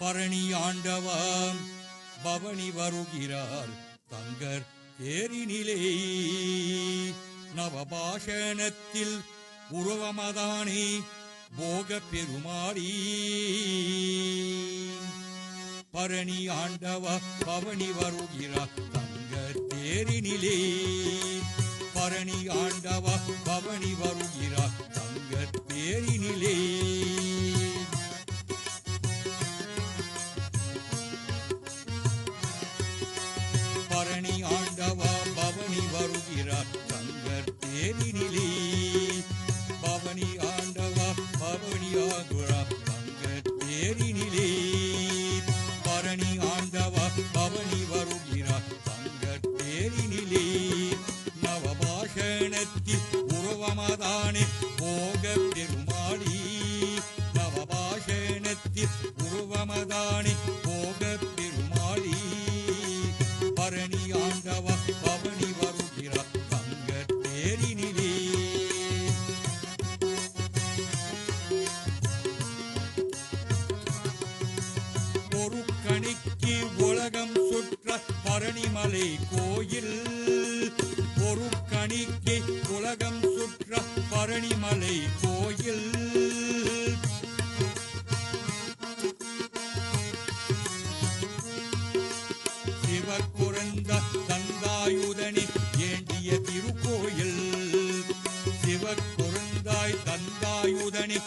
பரணி ஆண்டவம் பவனி வருகிறார் தங்கர் தேரினிலே நவபாஷணத்தில் உருவமதானே போக பெருமாறி பரணி ஆண்டவ பவனி வருகிறார் தங்கர் தேரினிலே பரணி ஆண்டவ பவனி வருகிறார் தங்கர் தேரினிலே பரணி ஆண்டவ பவனி வருகிறார் தங்கர் தேரினிலே பவனி ஆண்டவ பவனியாகுறார் தங்கர் தேரினிலே பரணி ஆண்டவ பவனி வருகிறார் தங்கர் தேரினிலே நவபாஷணத்தில் உருவமதானே போக பெருமாளி நவபாஷணத்தில் உருவமதானே போக பெருமாளி பரணி ஆண்டவ பவனி வருகிறார் தங்கர் தேரினிலே ஒரு கணிக்கு உலகம் சுற்ற பரணிமலை கோயில் ஒரு கணிக்கு உலகம் சுற்ற பரணிமலை கோயில் சிவர் குறந்த தந்தாயுதனி ஏண்டிய திருக்கோயில் சிவர் குறந்தாய் தந்தாயுதனி